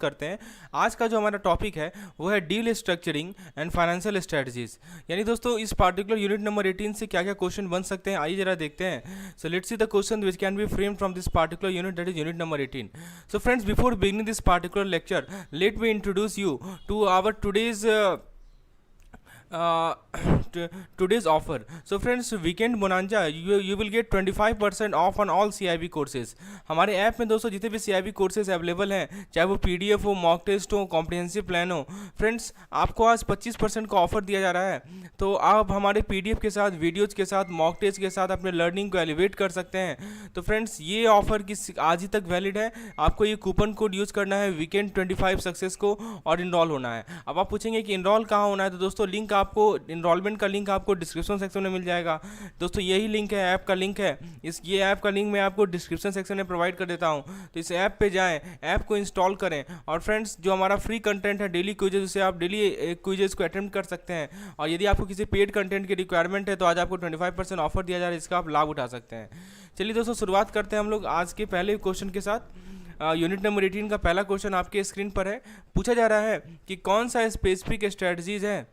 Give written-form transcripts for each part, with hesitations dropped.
करते हैं। आज का जो हमारा टॉपिक है वो है deal structuring and financial strategies. यानी दोस्तों इस पार्टिकुलर यूनिट नंबर 18 से क्या क्या क्वेश्चन बन सकते हैं, आइए जरा देखते हैं। So let's see the question which can be framed from this particular unit, that is unit number 18. So friends, before beginning this particular lecture, let me introduce you to our today's offer. So friends, weekend bonanza, you will get 25% off on all CIB courses. हमारे app में दोस्तों जितने भी CIB courses available हैं, चाहे वो PDF हो, mock test हो, कॉम्प्रिहेंसिव प्लान हो, फ्रेंड्स आपको आज 25% का ऑफर दिया जा रहा है। तो आप हमारे PDF के साथ, वीडियोज़ के साथ, मॉक टेस्ट के साथ अपने लर्निंग को एलिवेट कर सकते हैं। तो फ्रेंड्स ये ऑफर आज ही तक वैलिड है। आपको ये कूपन कोड यूज़ करना है वीकेंड 25 सक्सेस को और इनरोल होना है। अब आप पूछेंगे कि इनरोल कहाँ होना है, तो दोस्तों लिंक आपको इनरोलमेंट का लिंक आपको डिस्क्रिप्शन सेक्शन में मिल जाएगा। दोस्तों यही लिंक है, ऐप का लिंक है। ये ऐप का लिंक मैं आपको डिस्क्रिप्शन सेक्शन में प्रोवाइड कर देता हूं। तो इस ऐप पे जाएं, ऐप को इंस्टॉल करें और फ्रेंड्स जो हमारा फ्री कंटेंट है डेली क्विजेज, उसे आप डेली क्विजेज को अटेम्प्ट कर सकते हैं। और यदि आपको किसी पेड कंटेंट की रिक्वायरमेंट है तो आज आपको 25% ऑफर दिया जा रहा है, इसका आप लाभ उठा सकते हैं। चलिए दोस्तों शुरुआत करते हैं हम लोग आज के पहले क्वेश्चन के साथ। यूनिट नंबर 18 का पहला क्वेश्चन आपके स्क्रीन पर है। पूछा जा रहा है कि कौन सा स्पेसिफिक स्ट्रेटजीज है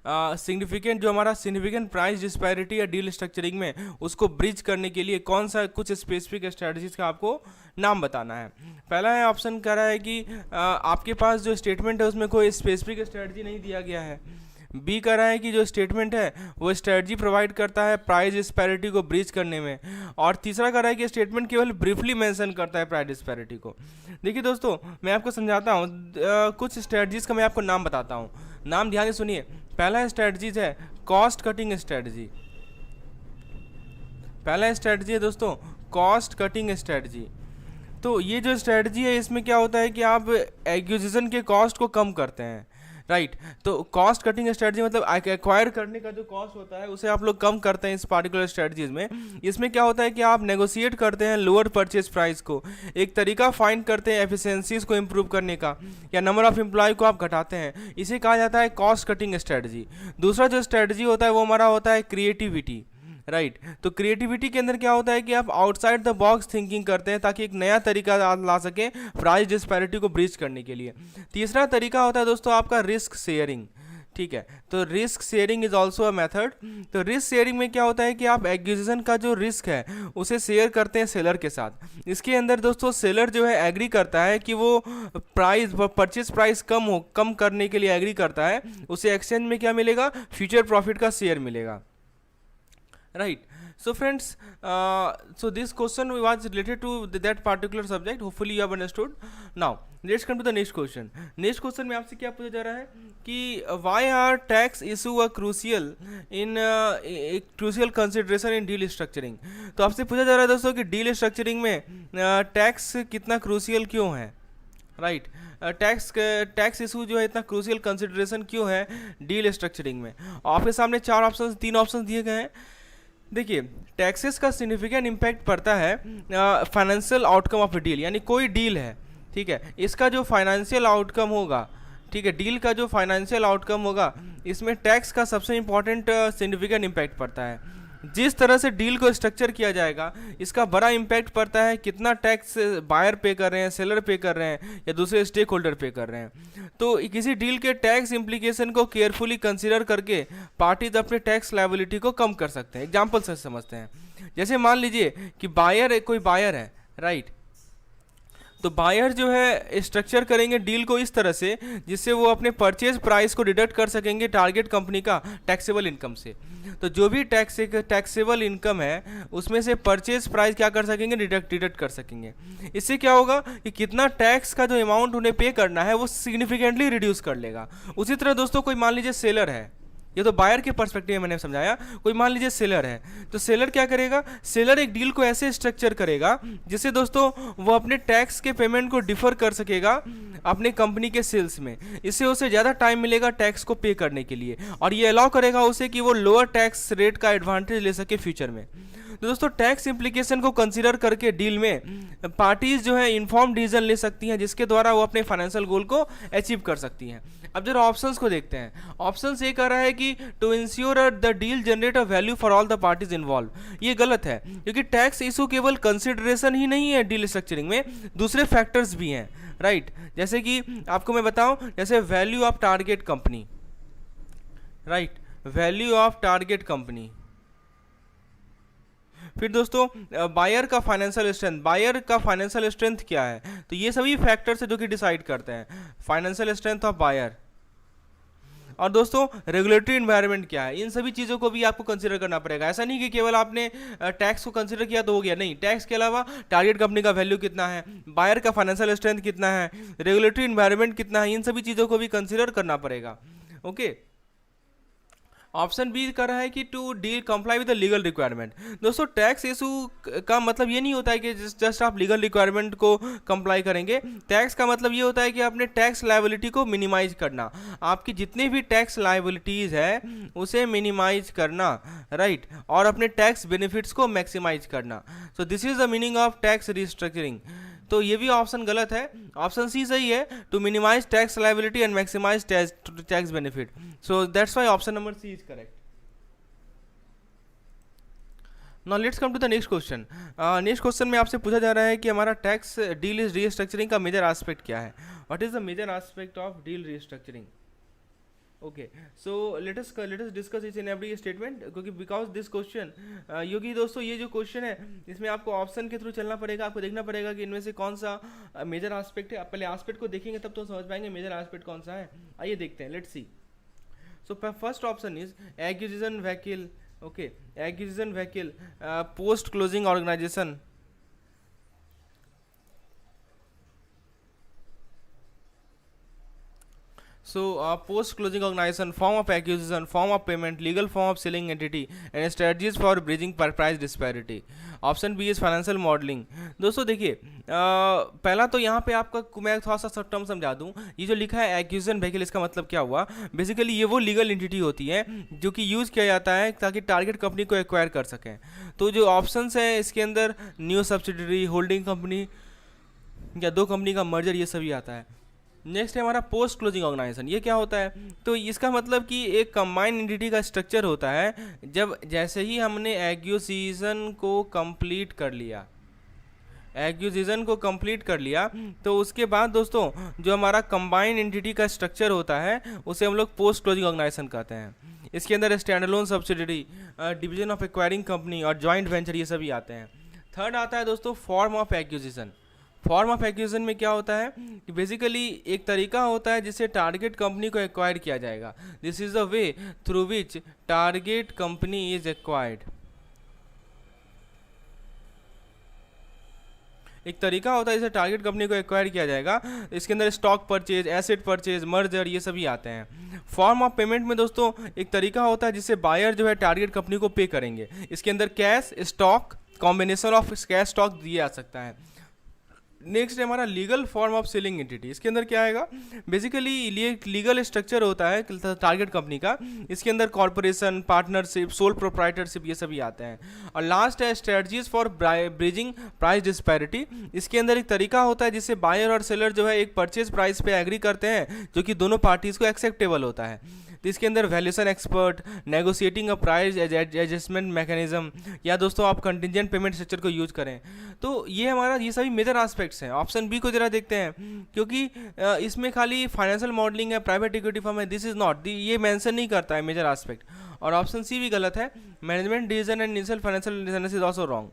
सिग्निफिकेंट जो हमारा सिग्निफिकेंट प्राइस डिस्पैरिटी या डील स्ट्रक्चरिंग में उसको ब्रिज करने के लिए कौन सा कुछ स्पेसिफिक स्ट्रेटजीज का आपको नाम बताना है। पहला है ऑप्शन कह रहा है कि आपके पास जो स्टेटमेंट है उसमें कोई स्पेसिफिक स्ट्रेटजी नहीं दिया गया है। बी कह रहा है कि जो स्टेटमेंट है वो स्ट्रेटजी प्रोवाइड करता है प्राइस डिस्पैरिटी को ब्रिज करने में। और तीसरा कह रहा है कि स्टेटमेंट केवल ब्रीफली मेंशन करता है प्राइस डिस्पैरिटी को। देखिए दोस्तों मैं आपको समझाता हूँ, कुछ स्ट्रेटजीज का मैं आपको नाम बताता हूँ। नाम ध्यान से सुनिए। पहला स्ट्रेटजीज है कॉस्ट कटिंग स्ट्रेटजी। पहला स्ट्रेटजी है दोस्तों कॉस्ट कटिंग स्ट्रेटजी। तो ये जो स्ट्रेटजी है इसमें क्या होता है कि आप एक्विजिशन के कॉस्ट को कम करते हैं, राइट। तो कॉस्ट कटिंग स्ट्रेटजी मतलब एक्वायर करने का जो कॉस्ट होता है उसे आप लोग कम करते हैं इस पार्टिकुलर स्ट्रेटजीज में। इसमें क्या होता है कि आप नेगोशिएट करते हैं लोअर परचेज प्राइस को, एक तरीका फाइंड करते हैं एफिशिएंसीज को इम्प्रूव करने का, या नंबर ऑफ एम्प्लॉय को आप घटाते हैं। इसे कहा जाता है कॉस्ट कटिंग स्ट्रेटजी। दूसरा जो स्ट्रेटजी होता है वो हमारा होता है क्रिएटिविटी, राइट। तो क्रिएटिविटी के अंदर क्या होता है कि आप आउटसाइड द बॉक्स थिंकिंग करते हैं ताकि एक नया तरीका ला सकें प्राइस डिस्पैरिटी को ब्रिज करने के लिए। तीसरा तरीका होता है दोस्तों आपका रिस्क शेयरिंग, ठीक है। तो risk sharing is also a method. तो रिस्क शेयरिंग में क्या होता है कि आप एक्विजिशन का जो रिस्क है उसे शेयर करते हैं सेलर के साथ। इसके अंदर दोस्तों सेलर जो है एग्री करता है कि वो प्राइस परचेज प्राइस कम करने के लिए एग्री करता है, उसे एक्सचेंज में क्या मिलेगा, फ्यूचर प्रॉफिट का शेयर मिलेगा, right. So friends, so this question was related to that particular subject. Hopefully you have understood. Now let's come to the next question. Next question में आपसे क्या पूछा जा रहा है कि why are tax issue a crucial in crucial consideration in deal structuring. तो आपसे पूछा जा रहा है दोस्तों कि डील स्ट्रक्चरिंग में टैक्स कितना क्रूसियल क्यों है, राइट। टैक्स इशू जो है इतना क्रूशियल कंसिडरेशन क्यों है डील स्ट्रक्चरिंग में। आपके सामने तीन ऑप्शन दिए गए हैं। देखिए टैक्सेस का सिग्निफिकेंट इम्पैक्ट पड़ता है financial outcome of A deal. यानी कोई डील है, ठीक है, इसका जो फाइनेंशियल आउटकम होगा, ठीक है, डील का जो फाइनेंशियल आउटकम होगा इसमें टैक्स का सबसे इंपॉर्टेंट सिग्निफिकेंट इम्पैक्ट पड़ता है। जिस तरह से डील को स्ट्रक्चर किया जाएगा इसका बड़ा इम्पैक्ट पड़ता है कितना टैक्स बायर पे कर रहे हैं, सेलर पे कर रहे हैं या दूसरे स्टेक होल्डर पे कर रहे हैं। तो किसी डील के टैक्स इम्प्लीकेशन को केयरफुली कंसीडर करके पार्टीज अपने टैक्स लायबिलिटी को कम कर सकते हैं। एग्जाम्पल से समझते हैं, जैसे मान लीजिए कि कोई बायर है, राइट। तो बायर जो है स्ट्रक्चर करेंगे डील को इस तरह से जिससे वो अपने परचेज प्राइस को डिडक्ट कर सकेंगे टारगेट कंपनी का टैक्सेबल इनकम से। तो जो भी टैक्सेबल इनकम है उसमें से परचेज प्राइस क्या कर सकेंगे, डिडक्ट कर सकेंगे। इससे क्या होगा कि कितना टैक्स का जो अमाउंट उन्हें पे करना है वो सिग्निफिकेंटली रिड्यूस कर लेगा। उसी तरह दोस्तों कोई मान लीजिए सेलर है, ये तो बायर के पर्सपेक्टिव में मैंने समझाया। कोई मान लीजिए सेलर है, तो सेलर क्या करेगा, सेलर एक डील को ऐसे स्ट्रक्चर करेगा जिससे दोस्तों वो अपने टैक्स के पेमेंट को डिफर कर सकेगा अपने कंपनी के सेल्स में। इससे उसे ज़्यादा टाइम मिलेगा टैक्स को पे करने के लिए, और ये अलाउ करेगा उसे कि वो लोअर टैक्स रेट का एडवांटेज ले सके फ्यूचर में। तो दोस्तों टैक्स इम्प्लीकेशन को कंसीडर करके डील में पार्टीज जो है इन्फॉर्म डिसीजन ले सकती हैं जिसके द्वारा वो अपने फाइनेंशियल गोल को अचीव कर सकती हैं। अब जरा ऑप्शंस को देखते हैं। ऑप्शन ए कह रहा है कि कि to ensure the deal generate a value for all the parties involve. ये गलत है, क्योंकि टैक्स इशू केवल कंसिडरेशन ही नहीं है डील स्ट्रक्चरिंग में, दूसरे फैक्टर्स भी हैं, राइट। जैसे कि आपको मैं बताऊं, जैसे value of target company, right, value of target company. फिर दोस्तों बायर का फाइनेंशियल स्ट्रेंथ, बायर का फाइनेंशियल स्ट्रेंथ क्या है, तो ये सभी फैक्टर्स है जो कि डिसाइड करते हैं फाइनेंशियल स्ट्रेंथ ऑफ बायर। और दोस्तों रेगुलेटरी एनवायरनमेंट क्या है, इन सभी चीज़ों को भी आपको कंसीडर करना पड़ेगा। ऐसा नहीं कि केवल आपने टैक्स को कंसीडर किया तो हो गया, नहीं, टैक्स के अलावा टारगेट कंपनी का वैल्यू कितना है, बायर का फाइनेंशियल स्ट्रेंथ कितना है, रेगुलेटरी एनवायरनमेंट कितना है, इन सभी चीज़ों को भी कंसीडर करना पड़ेगा। ओके, ऑप्शन बी कर रहा है कि to deal comply with the legal requirement. दोस्तों टैक्स इशू का मतलब ये नहीं होता है कि जस्ट आप लीगल रिक्वायरमेंट को कंप्लाई करेंगे। टैक्स का मतलब ये होता है कि आपने टैक्स लायबिलिटी को मिनिमाइज करना, आपकी जितनी भी टैक्स लायबिलिटीज़ है उसे मिनिमाइज करना, राइट, और अपने टैक्स बेनिफिट्स को मैक्सिमाइज करना। So this is the meaning of tax restructuring. तो ये भी ऑप्शन गलत है, ऑप्शन सी सही है, to minimise tax liability and maximise tax benefit. So that's why option number C is correct. Now let's come to the next question. Next question में आपसे पूछा जा रहा है कि हमारा टैक्स डील इज रीस्ट्रक्चरिंग का मेजर एस्पेक्ट क्या है, what is the major aspect of deal restructuring. Okay, so let us discuss each in every statement, क्योंकि बिकॉज दिस क्वेश्चन, क्योंकि दोस्तों ये जो क्वेश्चन है इसमें आपको ऑप्शन के थ्रू चलना पड़ेगा, आपको देखना पड़ेगा कि इनमें से कौन सा मेजर एस्पेक्ट है। आप पहले एस्पेक्ट को देखेंगे तब तो समझ पाएंगे मेजर एस्पेक्ट कौन सा है। आइए देखते हैं, let's see. So first option is acquisition vehicle. Okay, acquisition vehicle, post closing organisation, so post closing organization, form of acquisition, form of payment, legal form of selling entity and strategies for bridging price disparity. Option B is financial modelling. दोस्तों देखिए पहला तो यहाँ पे आपका मैं थोड़ा सा टर्म समझा दूँ। ये जो लिखा है एक्विजिशन व्हीकल, इसका मतलब क्या हुआ, बेसिकली ये वो लीगल एंटिटी होती है जो कि यूज़ किया जाता है ताकि टारगेट कंपनी को एक्वायर कर सकें। तो जो ऑप्शंस हैं इसके अंदर न्यू सब्सिडरी, होल्डिंग कंपनी या दो कंपनी का मर्जर, ये सभी आता है। नेक्स्ट है हमारा पोस्ट क्लोजिंग ऑर्गेनाइजेशन। ये क्या होता है, तो इसका मतलब कि एक कंबाइंड एंटिटी का स्ट्रक्चर होता है जब जैसे ही हमने एक्विजिशन को कंप्लीट कर लिया, एक्विजिशन को कंप्लीट कर लिया, तो उसके बाद दोस्तों जो हमारा कंबाइंड एंटिटी का स्ट्रक्चर होता है उसे हम लोग पोस्ट क्लोजिंग ऑर्गेनाइजेशन कहते हैं। इसके अंदर standalone subsidiary, division of acquiring company और जॉइंट वेंचर, ये सभी आते हैं। थर्ड आता है दोस्तों form of acquisition. Form of acquisition में क्या होता है कि बेसिकली एक तरीका होता है जिससे टारगेट कंपनी को एक्वायर किया जाएगा। This is the way through which target company is acquired. एक तरीका होता है जिससे टारगेट कंपनी को एक्वायर किया जाएगा। इसके अंदर stock purchase, asset purchase, merger, ये सभी आते हैं। फॉर्म ऑफ पेमेंट में दोस्तों एक तरीका होता है जिससे बायर जो है टारगेट कंपनी को पे करेंगे। इसके अंदर cash, stock, combination of cash stock दिया जा सकता है। नेक्स्ट है हमारा legal form of selling entity. इसके अंदर क्या आएगा, बेसिकली ये लीगल स्ट्रक्चर होता है टारगेट कंपनी का। इसके अंदर कॉर्पोरेशन, पार्टनरशिप, सोल प्रोप्राइटरशिप, ये सभी आते हैं। और लास्ट है strategies for bridging price disparity. इसके अंदर एक तरीका होता है जिससे बायर और सेलर जो है एक परचेज प्राइस पे एग्री करते हैं जो कि दोनों पार्टीज को एक्सेप्टेबल होता है। तो इसके अंदर valuation expert, negotiating a price adjustment mechanism, या दोस्तों आप कंटिजेंट पेमेंट स्ट्रक्चर को यूज करें। तो ये हमारा ये सभी मेजर एस्पेक्ट्स हैं। ऑप्शन बी को जरा देखते हैं, क्योंकि इसमें खाली फाइनेंशियल मॉडलिंग है, प्राइवेट इक्विटी फर्म है, दिस इज नॉट, ये मेंशन नहीं करता है मेजर एस्पेक्ट। और ऑप्शन सी भी गलत है, management decision and initial financial decision is also wrong.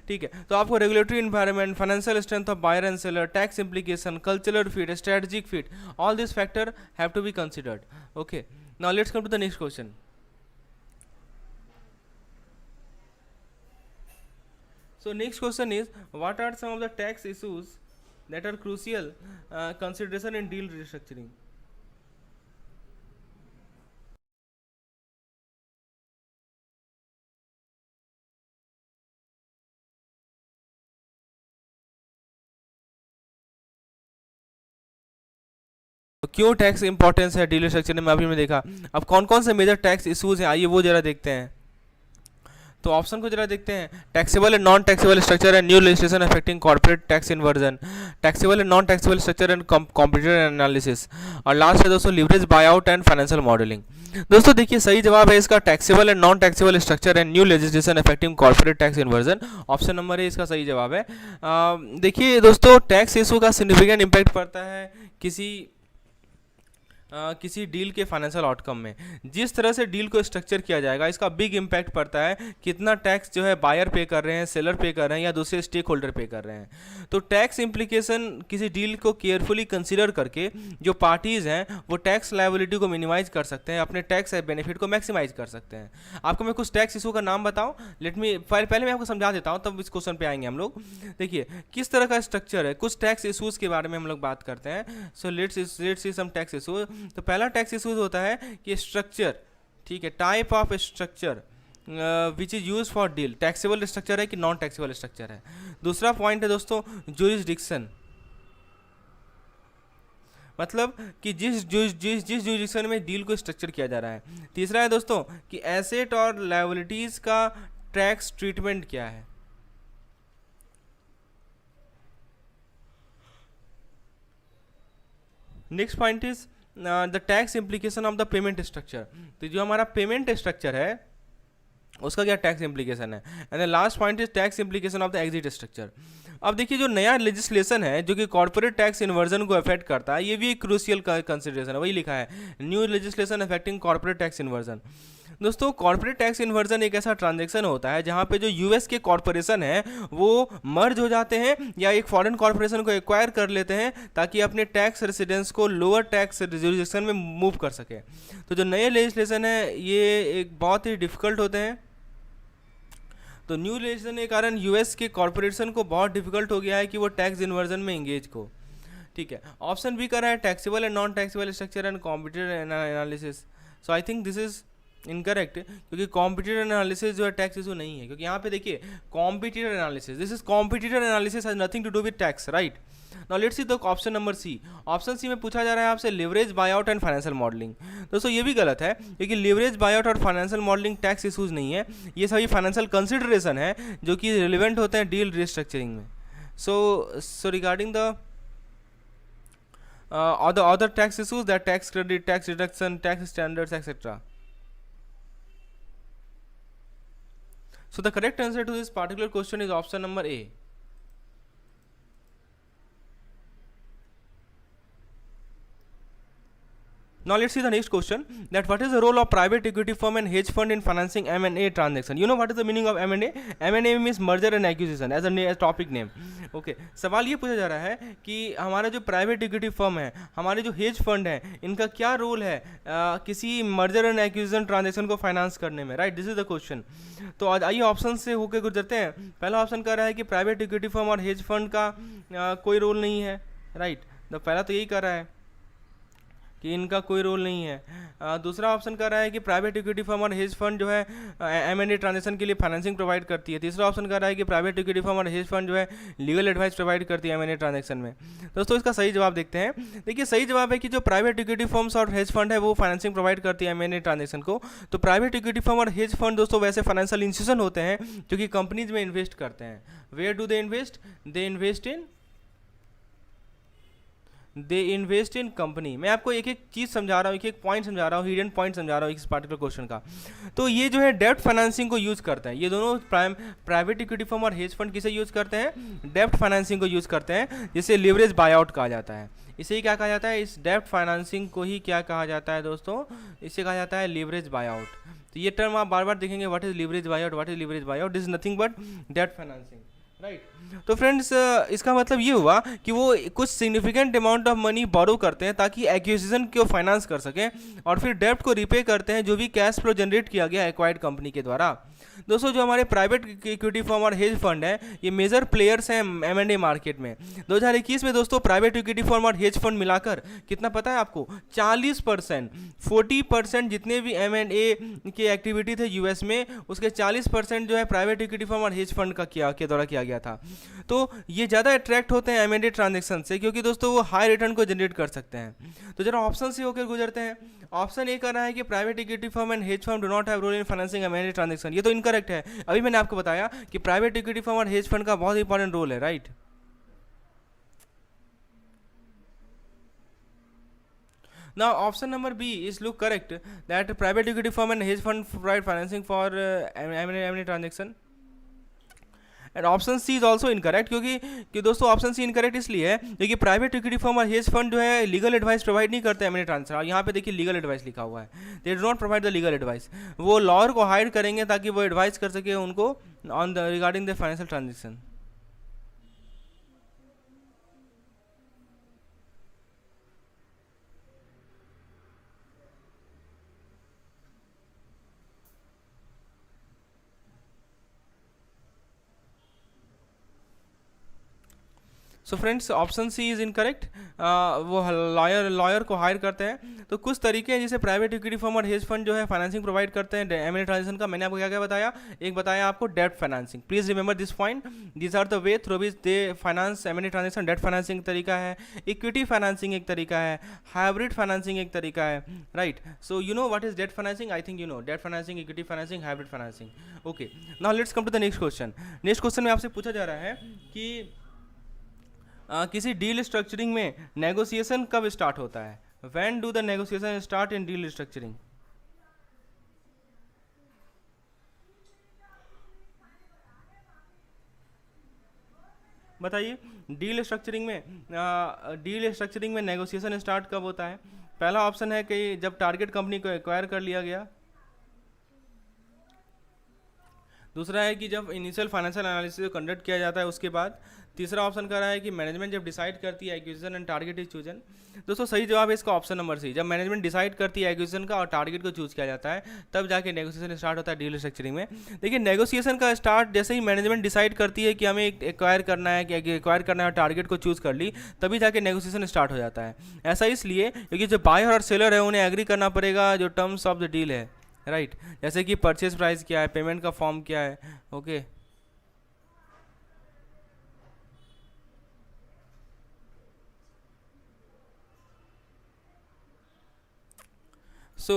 ठीक है, तो आपको regulatory environment, financial strength of buyer and seller, tax implication, cultural fit, strategic fit, all this factor have to be considered. Okay, now let's come to the next question. So next question is, what are some of the tax issues that are crucial consideration in deal restructuring? तो क्यों tax importance है deal structure में, अभी में देखा। अब कौन कौन से मेजर टैक्स इश्यूज हैं, आइए वो जरा देखते हैं। तो ऑप्शन को जरा देखते हैं, taxable and non taxable structure and new legislation affecting corporate tax inversion, taxable and non taxable structure and competitive analysis, और लास्ट है दोस्तों leverage buyout and financial modelling. दोस्तों देखिए सही जवाब है इसका taxable and non taxable structure and new legislation affecting corporate tax inversion, option number ए इसका सही जवाब है। देखिए दोस्तों टैक्स इशू का सिग्निफिकेंट इम्पैक्ट पड़ता है किसी डील के फाइनेंशियल आउटकम में। जिस तरह से डील को स्ट्रक्चर किया जाएगा इसका बिग इम्पैक्ट पड़ता है, कितना टैक्स जो है बायर पे कर रहे हैं, सेलर पे कर रहे हैं या दूसरे स्टेक होल्डर पे कर रहे हैं। तो टैक्स इम्प्लीकेशन किसी डील को केयरफुली कंसिडर करके जो पार्टीज़ हैं वो टैक्स लायबिलिटी को मिनिमाइज कर सकते हैं, अपने टैक्स बेनिफिट को मैक्सिमाइज कर सकते हैं। आपको मैं कुछ टैक्स इशू का नाम बताऊँ, लेट मी पहले मैं आपको समझा देता हूँ तब इस क्वेश्चन पे आएंगे हम लोग। देखिए किस तरह का स्ट्रक्चर है, कुछ टैक्स इशूज़ के बारे में हम लोग बात करते हैं। So let's see some tax issue. तो पहला टैक्स इशूज होता है कि स्ट्रक्चर, ठीक है, type of structure which is use for deal, taxable structure है कि नॉन टैक्सेबल स्ट्रक्चर है। दूसरा पॉइंट है दोस्तों ज्यूरिसडिक्शन, मतलब कि जिस जुरिसडिक्शन में डील को स्ट्रक्चर किया जा रहा है। तीसरा है दोस्तों कि एसेट और लायबिलिटीज का टैक्स ट्रीटमेंट क्या है। Next point is the tax implication of the payment structure, तो जो हमारा पेमेंट स्ट्रक्चर है उसका क्या टैक्स इम्प्लीकेशन है। And the last point is tax implication of the exit structure. अब देखिए जो नया लेजिस्लेशन है जो कि कॉर्पोरेट टैक्स इन्वर्जन को अफेक्ट करता है, ये भी एक क्रूशियल कंसिडरेशन है, वही लिखा है new legislation affecting corporate tax inversion. दोस्तों कॉर्पोरेट टैक्स इन्वर्जन एक ऐसा ट्रांजैक्शन होता है जहां पे जो यूएस के कॉर्पोरेशन है वो मर्ज हो जाते हैं या एक फॉरेन कॉर्पोरेशन को एक्वायर कर लेते हैं ताकि अपने टैक्स रेसिडेंस को लोअर टैक्स जुरिसडिक्शन में मूव कर सके। तो जो नए लेजिस्लेशन है ये एक बहुत ही डिफिकल्ट होते हैं। तो न्यू लेजिस्लेशन के कारण यूएस के कॉर्पोरेशन को बहुत डिफिकल्ट हो गया है कि वो टैक्स इन्वर्जन में इंगेज को, ठीक है। ऑप्शन बी कर रहा है taxable and non taxable structure and competitive analysis. So I think this is incorrect, क्योंकि कॉम्पिटिटिव एनालिसिस जो है टैक्स इशू नहीं है, क्योंकि यहाँ पे देखिए competitive analysis, this is competitive analysis has nothing to do with tax, right. Now let's see the option number C. Option C में पूछा जा रहा है आपसे leverage buyout and financial modelling. दोस्तों ये भी गलत है, क्योंकि लिवरेज बायआउट और फाइनेंशियल मॉडलिंग टैक्स इशूज नहीं है, ये सभी फाइनेंशियल कंसिडरेशन है जो कि रिलेवेंट होते हैं डील रिस्ट्रक्चरिंग में। So regarding the other tax issues, that tax credit, tax reduction, tax standards, etc. So the correct answer to this particular question is option number A. Now let's see the next question, that what is the role of private equity firm and hedge fund in financing M&A transaction. You know what is the meaning of M&A? M&A means merger and acquisition as a topic name. Okay. सवाल ये पूछा जा रहा है कि हमारा जो private equity firm है, हमारे जो हेज फंड है, इनका क्या रोल है किसी मर्जर एंड एक्विजिशन ट्रांजेक्शन को फाइनेंस करने में, right. This is the question. तो आज आइए ऑप्शन से होकर गुजरते हैं। पहला ऑप्शन कह रहा है कि प्राइवेट इक्विटी फर्म और हेज फंड का कोई रोल नहीं है, राइट। तो पहला तो यही कह रहा है कि इनका कोई रोल नहीं है। दूसरा ऑप्शन कर रहा है कि प्राइवेट इक्विटी फर्म और हेज फंड जो है M&A ट्रांजेक्शन के लिए फाइनेंसिंग प्रोवाइड करती है। तीसरा ऑप्शन कर रहा है कि प्राइवेट इक्विटी फर्म और हेज फंड जो है लीगल एडवाइस प्रोवाइड करती है M&A ट्रांजेक्शन में। दोस्तों इसका सही जवाब देखते हैं। देखिए सही जवाब है कि जो प्राइवेट इक्विटी फर्म्स और हेज फंड है वो फाइनेंसिंग प्रोवाइड करती है M&A ट्रांजेक्शन को। तो प्राइवेट इक्विटी फर्म और हेज फंड दोस्तों वैसे फाइनेंशियल इंस्टीट्यूशन होते हैं जो कि कंपनीज में इन्वेस्ट करते हैं। Where do they invest? They invest in company. मैं आपको एक एक चीज़ समझा रहा हूँ, एक एक पॉइंट समझा रहा हूँ, हिडन पॉइंट समझा रहा हूँ इस पार्टिकुलर क्वेश्चन का। तो ये जो है डेब्ट फाइनेंसिंग को यूज़ करते हैं, ये दोनों प्राइवेट इक्विटी फर्म और हेज फंड किसे यूज़ करते हैं? डेब्ट फाइनेंसिंग को यूज़ करते हैं, जिसे लिवरेज बायआउट कहा जाता है। इसे ही क्या कहा जाता है? इस डेब्ट फाइनेंसिंग को ही क्या कहा जाता है दोस्तों? इसे कहा जाता है लिवरेज बायआउट। तो ये टर्म आप बार बार देखेंगे, what is leverage buyout, what is leverage buyout, this is nothing but डेब्ट फाइनेंसिंग, राइट। तो फ्रेंड्स इसका मतलब ये हुआ कि वो कुछ significant amount of money borrow करते हैं ताकि एक्विजिशन को फाइनेंस कर सकें, और फिर डेब्ट को रिपे करते हैं जो भी कैश फ्लो जनरेट किया गया एक्वायर्ड कंपनी के द्वारा। दोस्तों जो हमारे प्राइवेट इक्विटी फर्म और हेज फंड है ये मेजर प्लेयर्स हैं M&A मार्केट में। 2021 में दोस्तों प्राइवेट इक्विटी फर्म और हेज फंड मिलाकर कितना पता है आपको? 40%, 40% जितने भी M&A की एक्टिविटी थे यूएस में, उसके 40% जो है प्राइवेट इक्विटी फर्म और हेज फंड का के द्वारा किया गया था। तो ये ज़्यादा अट्रैक्ट होते हैं M&A ट्रांजेक्शन से, क्योंकि दोस्तों वो हाई रिटर्न को जनरेट कर सकते हैं। तो जरा ऑप्शन से होकर गुजरते हैं। ऑप्शन ए कर रहा है कि private equity firm and hedge firm do not have role in financing M&A transaction. ये तो तो इनकरेक्ट है। अभी मैंने आपको बताया कि प्राइवेट इक्विटी फर्म और हेज फंड का बहुत इंपॉर्टेंट रोल है, right. Now option number B is look correct, that private equity firm and hedge fund provide financing for M&A transaction. And option C is also incorrect, क्योंकि कि दोस्तों option C incorrect इसलिए है क्योंकि private equity firm और hedge fund जो है legal advice provide नहीं करते एम एन ए ट्रांसफर। और यहाँ पे देखिए लीगल एडवाइस लिखा हुआ है, they do not provide the legal advice. वो लॉयर को हायर करेंगे ताकि वो एडवाइस कर सके उनको on the regarding the financial transaction. So friends option C is incorrect. वो लॉयर को हायर करते हैं। तो कुछ तरीके हैं जिसे प्राइवेट इक्विटी फर्म और हेज फंड जो है फाइनेंसिंग प्रोवाइड करते हैं एम एन ए ट्रांजेक्शन का। मैंने आपको क्या क्या बताया, एक बताया आपको debt financing. Please remember this point, this are the way through which they finance M and A transaction. Debt financing एक तरीका है, इक्विटी फाइनेंसिंग एक तरीका है, हाइब्रिड फाइनेंसिंग एक तरीका है, right. So you know what is debt financing, I think you know debt financing, equity financing, hybrid financing. Okay, now let's come to the next question. Next question में आपसे पूछा जा रहा है कि किसी डील स्ट्रक्चरिंग में नेगोशिएशन कब स्टार्ट होता है? When do the negotiation start in deal structuring? बताइए, डील स्ट्रक्चरिंग में नेगोशिएशन स्टार्ट कब होता है? पहला ऑप्शन है कि जब टारगेट कंपनी को एक्वायर कर लिया गया। दूसरा है कि जब इनिशियल फाइनेंशियल एनालिसिस कंडक्ट किया जाता है उसके बाद। तीसरा ऑप्शन कर रहा है कि मैनेजमेंट जब डिसाइड करती है acquisition and target is chosen. दोस्तों सही जवाब है इसका ऑप्शन नंबर सी। जब मैनेजमेंट डिसाइड करती है एक्विजिशन का और टारगेट को चूज किया जाता है तब जाके नेगोशिएशन स्टार्ट होता है डील स्ट्रक्चरिंग में। देखिए नेगोशिएशन का स्टार्ट जैसे ही मैनेजमेंट डिसाइड करती है कि हमें एक्वायर करना है, कि एक्वायर करना है और टारगेट को चूज कर ली, तभी जाके नेगोशिएशन स्टार्ट हो जाता है। ऐसा इसलिए क्योंकि जो बायर और सेलर है उन्हें एग्री करना पड़ेगा जो टर्म्स ऑफ द डील है, राइट। जैसे कि परचेज प्राइस क्या है, पेमेंट का फॉर्म क्या है, ओके। सो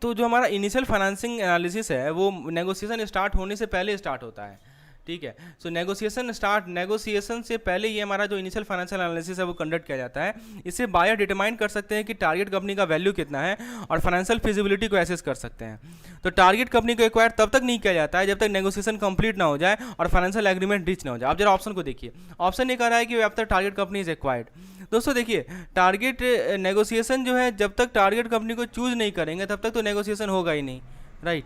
तो जो हमारा इनिशियल फाइनेंसिंग एनालिसिस है वो नेगोशिएशन स्टार्ट होने से पहले स्टार्ट होता है, ठीक है। सो नेगोशिएशन से पहले ये हमारा जो इनिशियल फाइनेंशियल एनालिसिस है वो कंडक्ट किया जाता है। इससे बायर डिटरमाइन कर सकते हैं कि टारगेट कंपनी का वैल्यू कितना है और फाइनेंशियल फिजिबिलिटी को एसेस कर सकते हैं। तो टारगेट कंपनी को एक्वायर तब तक नहीं किया जाता है जब तक नेगोशिएशन कंप्लीट ना हो जाए और फाइनेंशियल एग्रीमेंट रीच ना हो जाए। आप जरा ऑप्शन को देखिए, ऑप्शन ये कह रहा है कि अब तक टारगेट कंपनी इज एक्वायर्ड। दोस्तों देखिए, टारगेट नेगोशिएशन जो है जब तक टारगेट कंपनी को चूज नहीं करेंगे तब तक तो नेगोशिएशन होगा ही नहीं, राइट।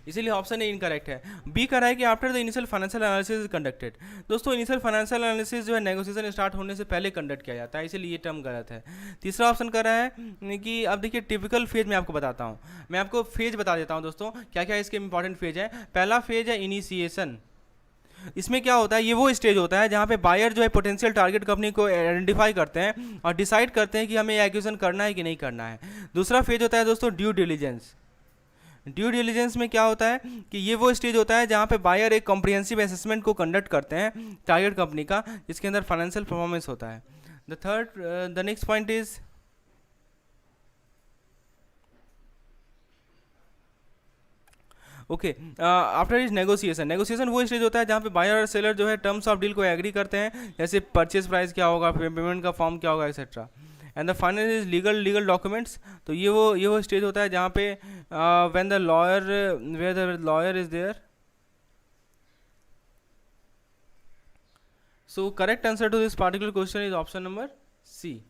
इसीलिए ऑप्शन ए इनकरेक्ट है। बी कह रहा है कि after the initial financial analysis is conducted. दोस्तों इनिशियल फाइनेंशियल एनालिसिस जो है नेगोशिएशन स्टार्ट होने से पहले कंडक्ट किया जाता है, इसीलिए ये टर्म गलत है। तीसरा ऑप्शन कह रहा है कि अब देखिए टिपिकल फेज मैं आपको बताता हूँ, मैं आपको फेज बता देता हूँ दोस्तों क्या क्या इसके इंपॉर्टेंट फेज है। पहला फेज है इनिशिएशन। इसमें क्या होता है, ये वो स्टेज होता है जहाँ पे बायर जो है पोटेंशियल टारगेट कंपनी को आइडेंटिफाई करते हैं और डिसाइड करते हैं कि हमें एक्विजिशन करना है कि नहीं करना है। दूसरा फेज होता है दोस्तों ड्यू डिलीजेंस। ड्यू डिलीजेंस में क्या होता है कि ये वो स्टेज होता है जहाँ पे बायर एक कॉम्प्रिहेंसिव असेसमेंट को कंडक्ट करते हैं टारगेट कंपनी का, जिसके अंदर फाइनेंशियल परफॉर्मेंस होता है। The next point is okay after is negotiation वो स्टेज होता है जहाँ पे बायर और सेलर जो है टर्म्स ऑफ डील को एग्री करते हैं, जैसे परचेज प्राइस क्या होगा, पेमेंट का फॉर्म क्या होगा, etcetera. And the final is legal documents. तो ये वो स्टेज होता है जहाँ पे when the lawyer where the lawyer is there. So correct answer to this particular question is option number C.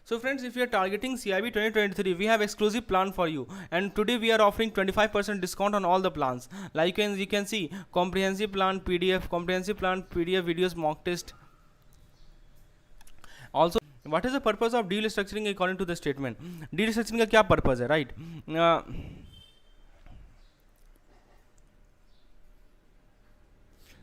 So friends, if you are targeting CIB 2023, we have exclusive plan for you, and today we are offering 25% discount on all the plans. Like you can see comprehensive plan PDF videos, mock test. Also, what is the purpose of deal structuring according to the statement? Deal structuring का क्या purpose है, right?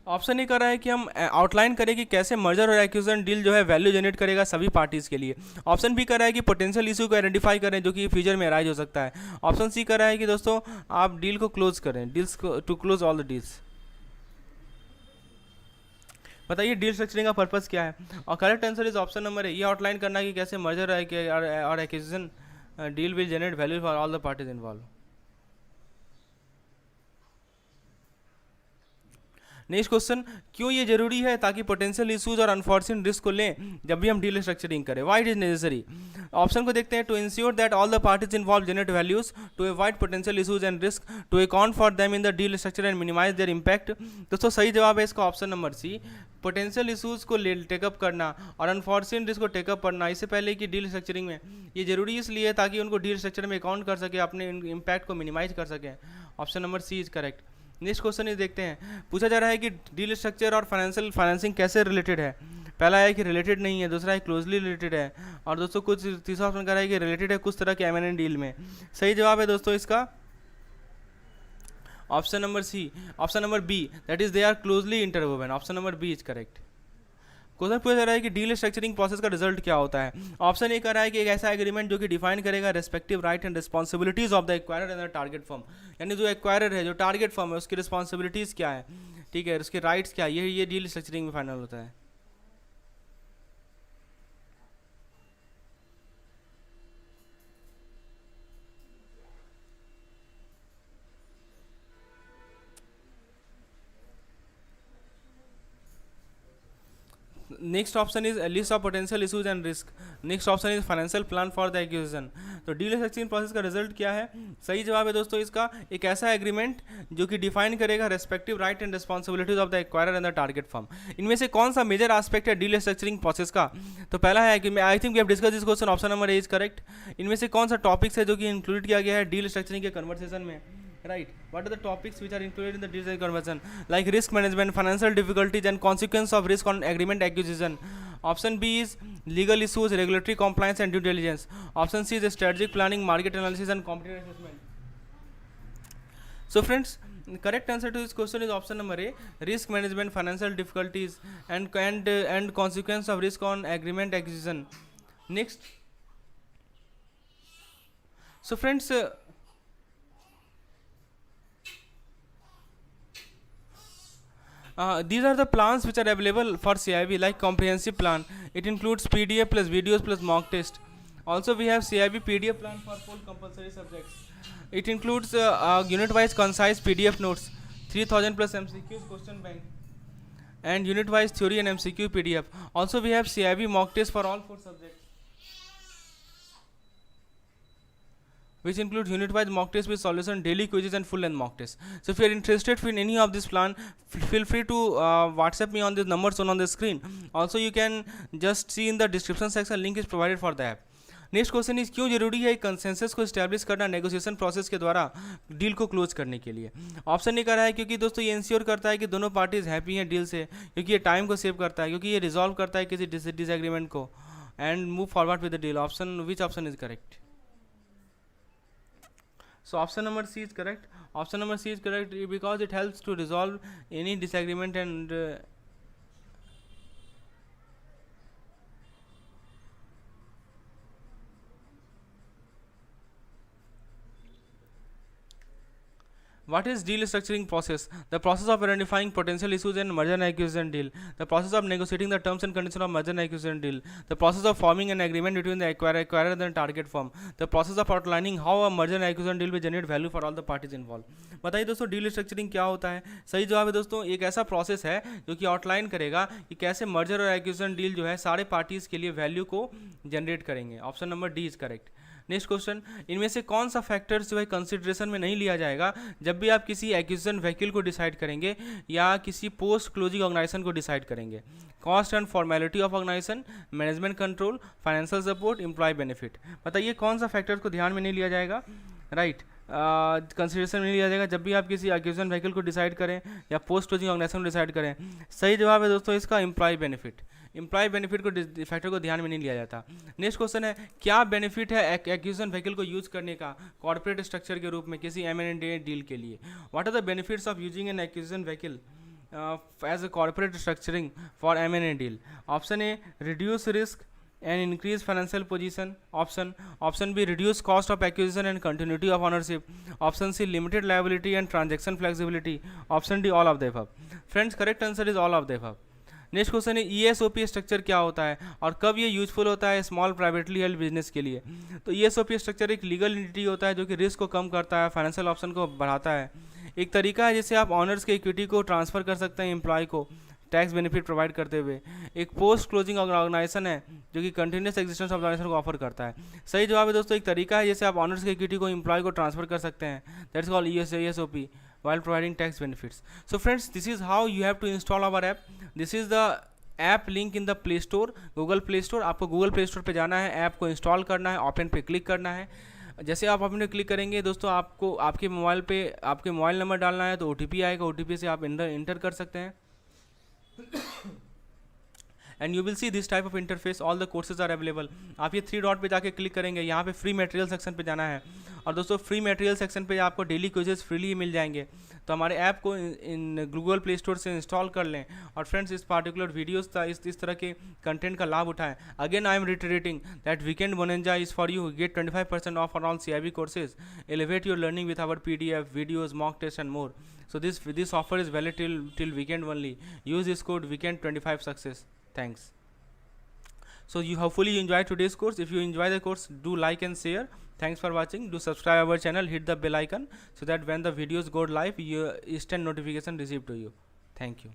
Option ये कर रहा है कि हम outline करें कि कैसे मर्जर और एक्विजिशन डील जो है वैल्यू जनरेट करेगा सभी पार्टीज के लिए। ऑप्शन बी कर रहा है कि पोटेंशियल इशू को आइडेंटिफाई करें जो कि फ्यूचर में राइज हो सकता है। ऑप्शन सी कर रहा है कि दोस्तों आप डील को क्लोज करें, डील्स को to close all the deals. बताइए डील स्ट्रक्चरिंग का पर्पस क्या है? और correct answer is option number A, ये आउटलाइन करना कि कैसे मर्जर और acquisition deal will generate value for all the parties involve. Next question, क्यों ये जरूरी है ताकि पोटेंशियल इश्यूज और अनफॉर्चुनेट रिस्क को लें जब भी हम डील स्ट्रक्चरिंग करें? Why it is necessary? Option को देखते हैं, to ensure that all the parties involve generate values, to avoid potential issues and risk, to account for them in the deal structure and minimise their impact. दोस्तों सही जवाब है इसका option number C, potential issues को take up करना और unfortunate risk को take up करना इससे पहले कि डील स्ट्रक्चरिंग में ये जरूरी इसलिए ताकि उनको डील स्ट्रक्चर में अकाउंट कर सके, अपने इम्पैक्ट को मिनिमाइज कर सकें। Option number C is correct. Next question ये देखते हैं, पूछा जा रहा है कि डील स्ट्रक्चर और फाइनेंसिंग कैसे रिलेटेड है? पहला है कि रिलेटेड नहीं है, दूसरा है क्लोजली रिलेटेड है, और दोस्तों कुछ तीसरा ऑप्शन कह रहा है कि रिलेटेड है कुछ तरह के एम एन डील में। सही जवाब है दोस्तों इसका option number C, option number B, that is they are closely interwoven. Option number B is correct. Question पूछा जा रहा है कि डील स्ट्रक्चरिंग प्रोसेस का रिजल्ट क्या होता है? ऑप्शन ए कह रहा है कि एक ऐसा एग्रीमेंट जो कि डिफाइन करेगा respective right and responsibilities of the acquirer and the target firm, यानी जो एक्वायरर है, जो टारगेट फर्म है, उसकी रिस्पॉन्सिबिलिटीज क्या है, ठीक है, उसके राइट्स क्या है, ये डील स्ट्रक्चरिंग में फाइनल होता है। Next option is list of potential issues and risk. Next option is financial plan for the acquisition. तो डील स्ट्रक्चरिंग प्रोसेस का रिजल्ट क्या है? सही जवाब है दोस्तों इसका, एक ऐसा एग्रीमेंट जो कि डिफाइन करेगा respective right and responsibilities of the acquirer and the target firm. इनमें से कौन सा मेजर एस्पेक्ट है डील स्ट्रक्चरिंग प्रोसेस का? तो पहला है कि I think we have discuss this question, option number A is correct. इनमें से कौन सा टॉपिक्स है जो कि इंक्लूड किया गया है डील स्ट्रक्चरिंग के कन्वर्सेशन में? Right. What are the topics which are included in the deal structuring conversion? Like risk management, financial difficulties, and consequence of risk on agreement acquisition. Option B is legal issues, regulatory compliance, and due diligence. Option C is strategic planning, market analysis, and competitive assessment. So, friends, correct answer to this question is option number A: risk management, financial difficulties, and consequence of risk on agreement acquisition. Next. So, friends. These are the plans which are available for CIB, like comprehensive plan. It includes PDF plus videos plus mock test. Also, we have CIB PDF plan for full compulsory subjects. It includes unit-wise concise PDF notes, 3000 plus MCQs question bank, and unit-wise theory and MCQ PDF. Also, we have CIB mock test for all 4 subjects, which includes unit-wise mock test with solution, daily quizzes, and full-length mock test. So, if you are interested in any of this plan, feel free to WhatsApp me on this number shown on the screen. Also, you can just see in the description section, link is provided for the app. Next question is, क्यों जरूरी है consensus को establish करना negotiation process के द्वारा deal को close करने के लिए? ऑप्शन नहीं कर रहा है क्योंकि दोस्तों ये इंश्योर करता है कि दोनों पार्टीज हैप्पी हैं डील से, क्योंकि ये टाइम को सेव करता है, क्योंकि ये रिजॉल्व करता है किसी डिसएग्रीमेंट को, and move forward with the deal. Option which option is correct? So option number C is correct. Option number C is correct because it helps to resolve any disagreement and what is deal structuring process? The process of identifying potential issues in merger and acquisition deal. The process of negotiating the terms and conditions of merger and acquisition deal. The process of forming an agreement between the acquirer and the target firm. The process of outlining how a merger and acquisition deal will generate value for all the parties involved. बताइए दोस्तों deal structuring क्या होता है? सही जवाब है दोस्तों, एक ऐसा प्रोसेस है जो कि आउटलाइन करेगा कि कैसे मर्जर और एक्विजिशन डील जो है सारे पार्टीज के लिए वैल्यू को जनरेट करेंगे। Option number D is correct. Next question, इनमें से कौन सा फैक्टर्स जो है कंसिडरेशन में नहीं लिया जाएगा जब भी आप किसी एक्विजिशन व्हीकल को डिसाइड करेंगे या किसी पोस्ट क्लोजिंग ऑर्गेनाइजेशन को डिसाइड करेंगे? Cost and formality of organisation, management control, financial support, employ benefit. बताइए कौन सा फैक्टर को ध्यान में नहीं लिया जाएगा? राइट, कंसिडरेशन में लिया जाएगा जब भी आप किसी एक्विजिशन व्हीकल को डिसाइड करें या पोस्ट क्लोजिंग ऑर्गेनाइजेशन को डिसाइड करें। सही जवाब है दोस्तों इसका एम्प्लॉय बेनिफिट। एम्प्लॉय बेनिफिट को फैक्टर को ध्यान में नहीं लिया जाता। नेक्स्ट क्वेश्चन है, क्या बेनिफिट है एक्विजिशन व्हीकल को यूज करने का कॉर्पोरेट स्ट्रक्चर के रूप में किसी M&A डील के लिए? What are the benefits of using an acquisition vehicle as a corporate structuring for M&A deal? Option A, reduce risk and increase financial position. Option B, reduce cost of acquisition and continuity of ownership. Option C, limited liability and transaction flexibility. Option D, all of the above. Friends, correct answer is all of the above. Next question है ESOP structure क्या होता है और कब ये useful होता है small privately held business के लिए। तो ESOP स्ट्रक्चर एक लीगल एंटिटी होता है जो कि रिस्क को कम करता है, फाइनेंशियल ऑप्शन को बढ़ाता है। एक तरीका है जिससे आप ऑनर्स के इक्विटी को ट्रांसफर कर सकते हैं एम्प्लॉय को टैक्स बेनिफिट प्रोवाइड करते हुए। एक पोस्ट क्लोजिंग ऑर्गेनाइजेशन है जो कि कंटिन्यूस एग्जिस्टेंस ऑफ ऑर्गेनाइजेशन को ऑफर करता है। सही जवाब है दोस्तों, एक तरीका है जैसे आप ऑनर्स के इक्विटी को एम्प्लॉय को ट्रांसफर कर सकते हैं, that's called ESOP while providing tax benefits. So friends, this is how you have to install our app. This is the app link in the play store, Google play store. आपको Google play store पे जाना है, app को install करना है, open पे click करना है। जैसे आप ओपन पे क्लिक करेंगे दोस्तों, आपको आपके मोबाइल पे आपके मोबाइल नंबर डालना है, तो OTP आएगा, OTP से आप इंटर कर सकते हैं and you will see this type of interface, all the courses are available. आप ये 3 डॉट पे जाके क्लिक करेंगे, यहाँ पे फ्री मटेरियल सेक्शन पे जाना है और दोस्तों फ्री मटेरियल सेक्शन पे आपको डेली क्विजेस फ्रीली मिल जाएंगे। तो हमारे ऐप को इन गूगल प्ले स्टोर से इंस्टॉल कर लें और फ्रेंड्स इस पार्टिकुलर वीडियोस का इस तरह के कंटेंट का लाभ उठाएं। Again I am reiterating that weekend bonanza is for you, get 25% off on all CIB courses, elevate your learning with our PDF videos, mock tests and more. So this offer is valid till weekend only. Use this code weekend25 success. Thanks. So you hopefully you enjoyed today's course. If you enjoy the course, do like and share. Thanks for watching. Do subscribe our channel, hit the bell icon so that when the videos go live, you instant notification received to you. Thank you.